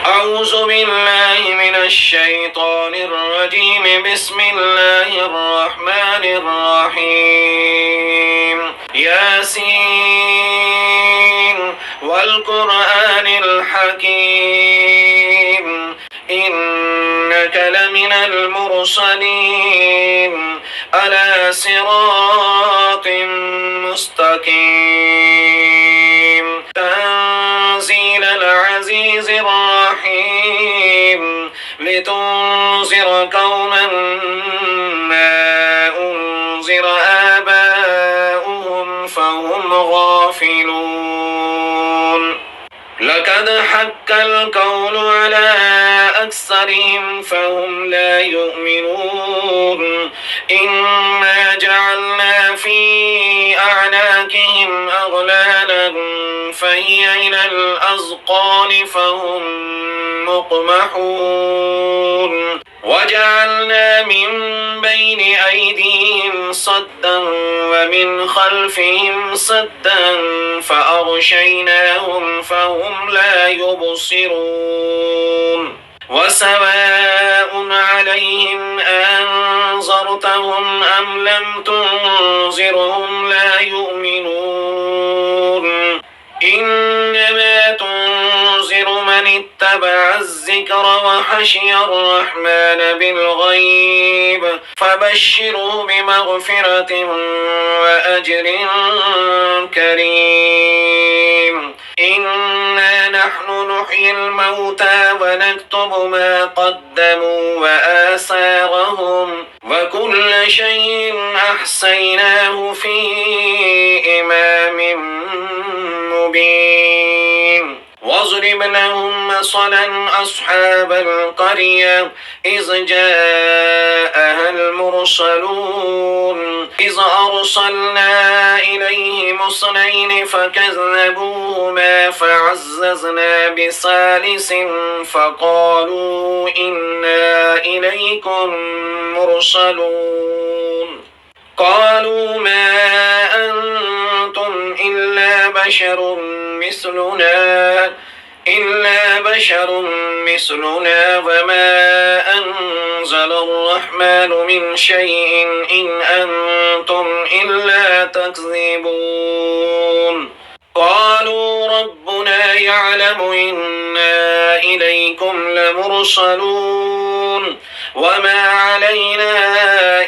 أعوذ بالله من الشيطان الرجيم. بسم الله الرحمن الرحيم. ياسين والقرآن الحكيم إنك لمن المرسلين على صراط مستقيم. تنزيل العزيز الرحيم لتنذر قوما ما أنذر آباؤهم فهم غافلون. لقد حق القول على أكثرهم فهم لا يؤمنون. إنا جعلنا في أعناقهم أغلالا فهي إلى الأذقان فهم مقمحون. وجعلنا من بين أيديهم صدا ومن خلفهم صدا فأغشيناهم فهم لا يبصرون. وسواء عليهم أنذرتهم أم لم تنذرهم لا يؤمنون. إنما تنذر من اتبع الذكر وخشي الرحمن بالغيب فبشره بمغفرة وأجر كريم. إنا نحن نحيي الموتى ونكتب ما قدموا وآثارهم وكل شيء أحصيناه في إمام مبين. واضرب لهم مثلا أصحاب القرية إذ جاءها المرسلون إذ أرسلنا إليهم اثنين فكذبوهما فعززنا بثالث فقالوا إنا إليكم مرسلون. قالوا ما أنتم إلا بشر مثلنا وما أنزل الرحمن من شيء إن أنتم إلا تكذبون. قالوا ربنا يعلم إنا إليكم لمرسلون وما علينا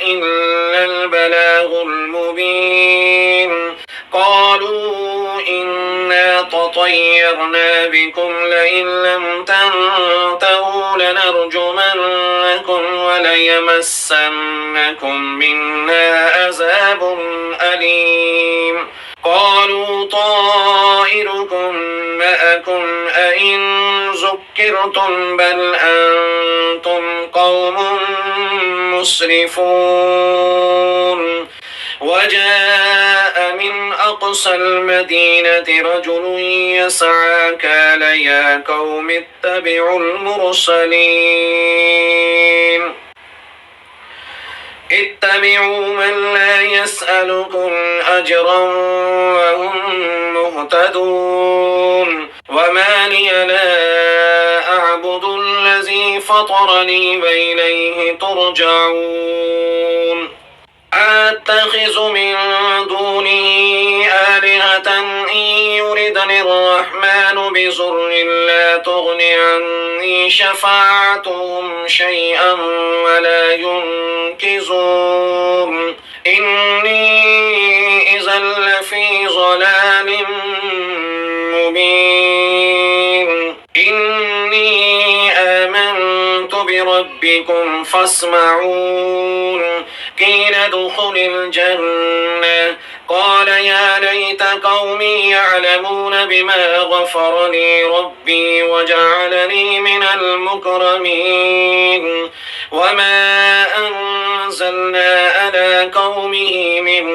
إلا البلاغ المبين. قالوا إنا تطيرنا بكم لئن لم تنتهوا لنرجمنكم وليمسنكم منا عذاب أليم. قالوا طائركم معكم أئن ذكرتم بل أنتم قوم مسرفون. وجاء من أقصى المدينة رجل يسعى قال يا قوم اتبعوا المرسلين اتبعوا من لا يسألكم أجرا وهم مهتدون. وما لي لا أعبد الذي فطرني وإليه ترجعون. أتخذ من دونه آلهة إن يردني الرحمن بضر لا تغن عني شفاعتهم شيئا ولا ينقذون. إني إذا لفي ضلال مبين. إني آمنت بربكم فاسمعون. قيل ادخل الجنة قال يا ليت قومي يعلمون بما غفر لي ربي وجعلني من المكرمين. وما أنزلنا على قومه من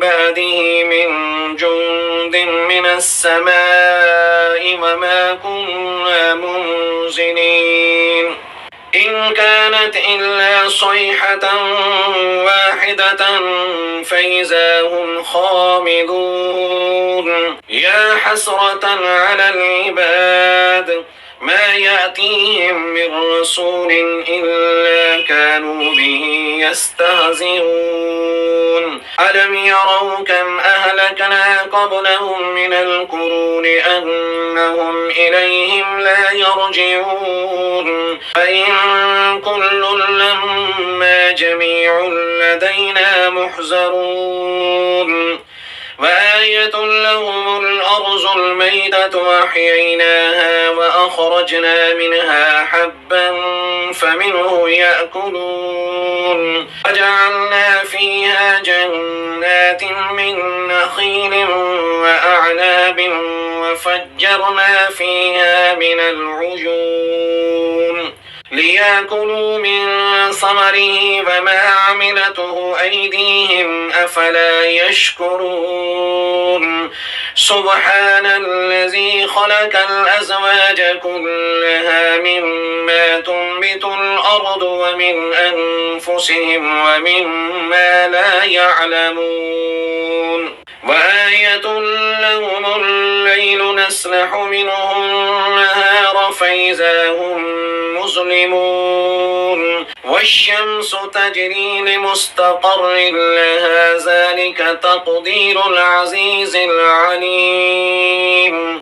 بعده من جند من السماء وما كنا منزلين. إن كانت إلا صيحة واحدة فإذا هم خامدون. يا حسرة على العباد ما يأتيهم من رسول إلا كانوا به يستهزئون ألم يروا كم أهلكنا قبلهم من القرون أنهم إليهم لا يرجعون فإن كل لما جميع لدينا محزرون وآية لهم الأرض الميتة أحييناها وأخرجنا منها حبا فمنه يأكلون وجعلنا فيها جنات من نخيل وأعناب وفجرنا فيها من العيون ليأكلوا من ثمره وما عملته أيديهم أفلا يشكرون سبحان الذي خلق الأزواج كلها مما تنبت الأرض ومن أنفسهم ومما لا يعلمون وآية لهم الليل نسلح منه النهار فإذا هم مظلمون والشمس تجري لمستقر لها ذلك تقدير العزيز العليم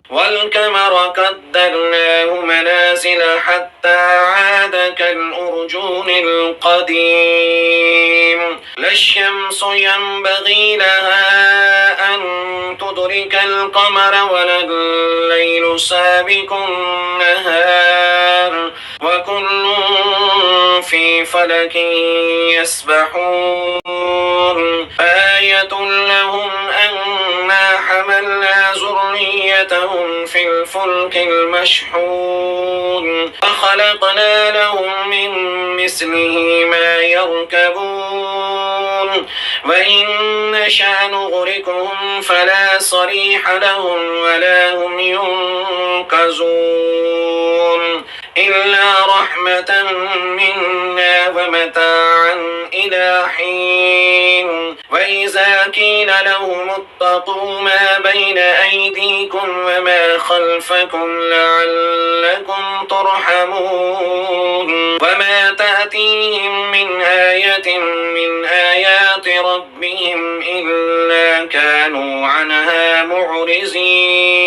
والقمر قدرناه منازل حتى عاد كالأرجون القديم لا الشمس ينبغي لها أن تدرك القمر ولا الليل سابق النهار وكل في فلك يسبحون آية لهم أنا حملنا ذريتهم في الفلك المشحون وخلقنا لهم من مثله ما يركبون وإن نشأ نغرقهم فلا صريح لهم ولا هم ينقذون إلا رحمة منا ومتاعا إلى حين وإذا قيل لهم اتقوا ما بين أيديكم وما خلفكم لعلكم ترحمون وما تأتيهم من آية من آيات ربهم إلا كانوا عنها معرضين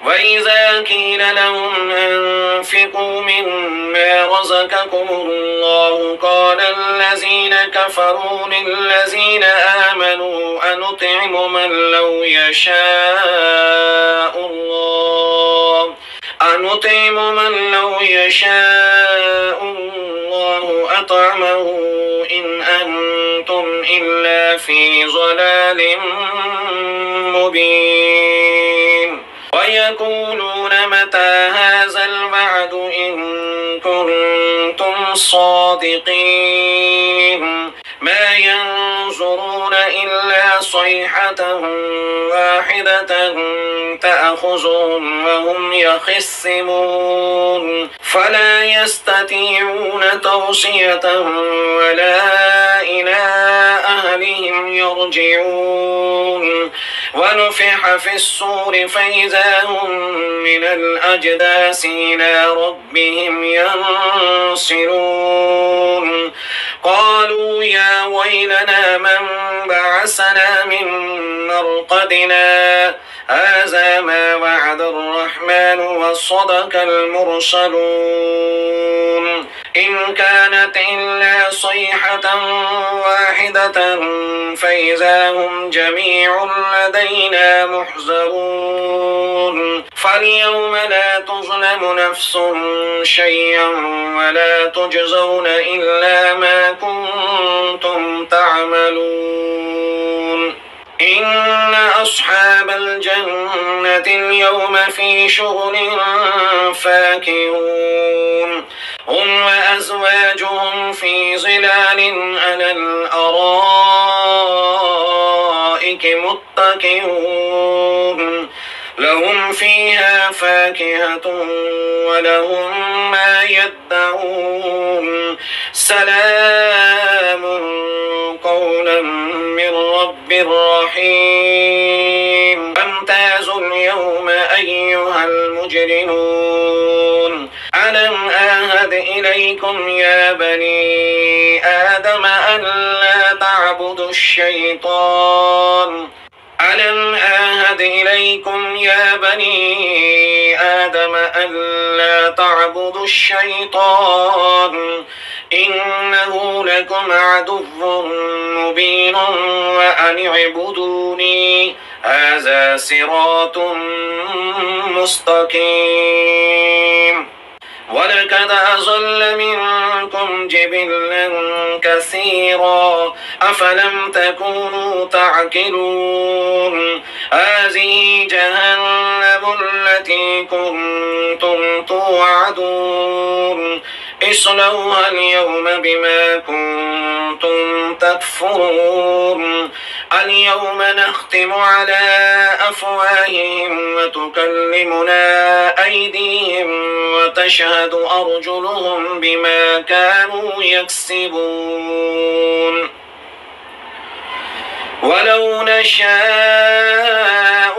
وإذا قيل لهم أنفقوا مما رزقكم الله قال الذين كفروا للذين آمنوا أنطعم من لو يشاء الله أطعمه إن أنتم إلا في ضلال مبين ويقولون متى هذا الوعد إن كنتم صادقين ما ينظرون إلا صيحة واحدة تأخذهم وهم يخصمون فلا يستطيعون توصية ولا إلى أهلهم يرجعون ونفح في الصور فإذا هم من الأجداث إلى ربهم ينصرون قالوا يا ويلنا من بعثنا من مرقدنا هذا ما وعد الرحمن وصدق المرسلون إن كانت إلا صيحة واحدة فإذا هم جميع لدينا محضرون فاليوم لا تظلم نفس شيئا ولا تجزون إلا ما كنتم تعملون إن أصحاب الجنة اليوم في شغل فاكهون هم وأزواجهم في ظلال على الأرائك متكئون لهم فيها فاكهة ولهم ما يدعون سلام قولا من رب رحيم وامتازوا اليوم أيها المجرمون ألم أعهد إليكم يا بني آدم ألا تعبدوا الشيطان ألم أعهد إليكم يا بني آدم ألا تعبدوا الشيطان إنه لكم عدو مبين وأن اعبدوني هذا صراط مستقيم ولقد أضل منكم جبلا كثيرا أفلم تكونوا تعقلون هذه جهنم التي كنتم توعدون اصلوها اليوم بما كنتم تكفرون اليوم نختم على أفواههم وتكلمنا أيديهم وتشهد أرجلهم بما كانوا يكسبون ولو نشاء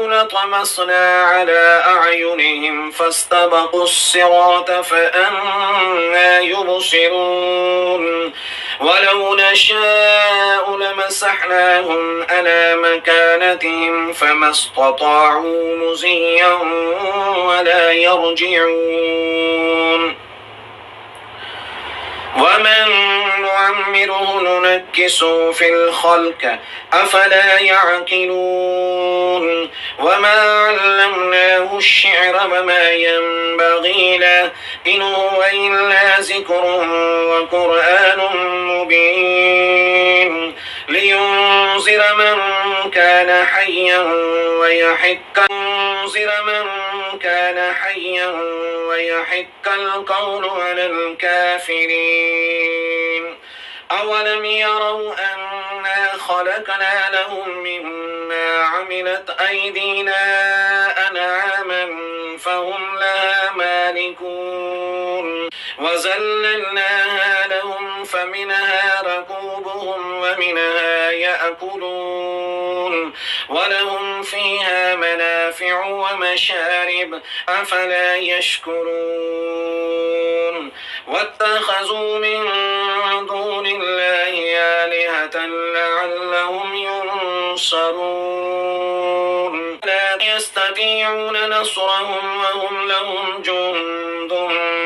لطمسنا على أعينهم فاستبقوا الصراط فأنى يبصرون ولو نشاء لمسحناهم على مكانتهم فما استطاعوا مزيا ولا يرجعون ومن نعمره ننكسه في الخلق أفلا يعقلون وما علمناه الشعر وما ينبغي له إن هو إلا ذكر وقرآن مبين لينذر من كان حيا ويحق القول على الكافرين أولم يروا أنا خلقنا لهم مما عملت أيدينا أنعاما فهم لها مالكون وذللناها لهم فمنها ركوبهم ومنها يأكلون ولهم فيها منافع ومشارب أفلا يشكرون واتخذوا من دون الله آلهة لعلهم ينصرون لا يستطيعون نصرهم وهم لهم جند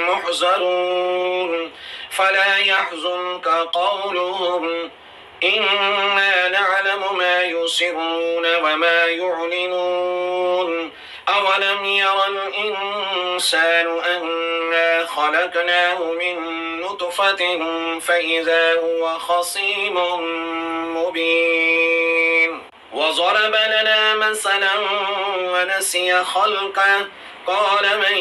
محضرون فلا يحزنك قولهم إنا نعلم ما يسرون وما يعلنون أولم ير الإنسان أنا خلقناه من نطفة فإذا هو خصيم مبين وضرب لنا مثلا ونسي خلقه قال من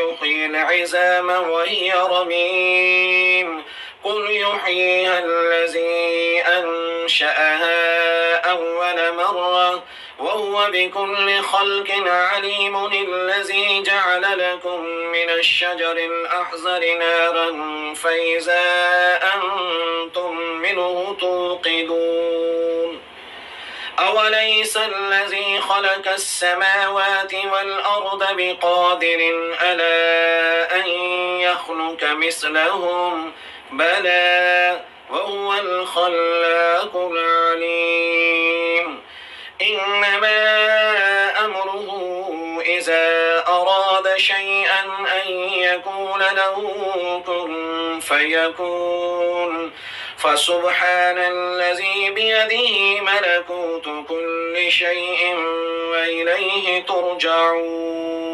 يحيي العظام وهي رميم قل يحييها الذي أنشأها أول مرة وهو بكل خلق عليم الذي جعل لكم من الشجر الأحزر نارا فإذا أنتم منه توقدون أوليس الذي خلق السماوات والأرض بقادر على أن يخلق مثلهم بلى وهو الخلاق العليم إنما أمره إذا أراد شيئا أن يقول له كن فيكون فسبحان الذي بيده ملكوت كل شيء وإليه ترجعون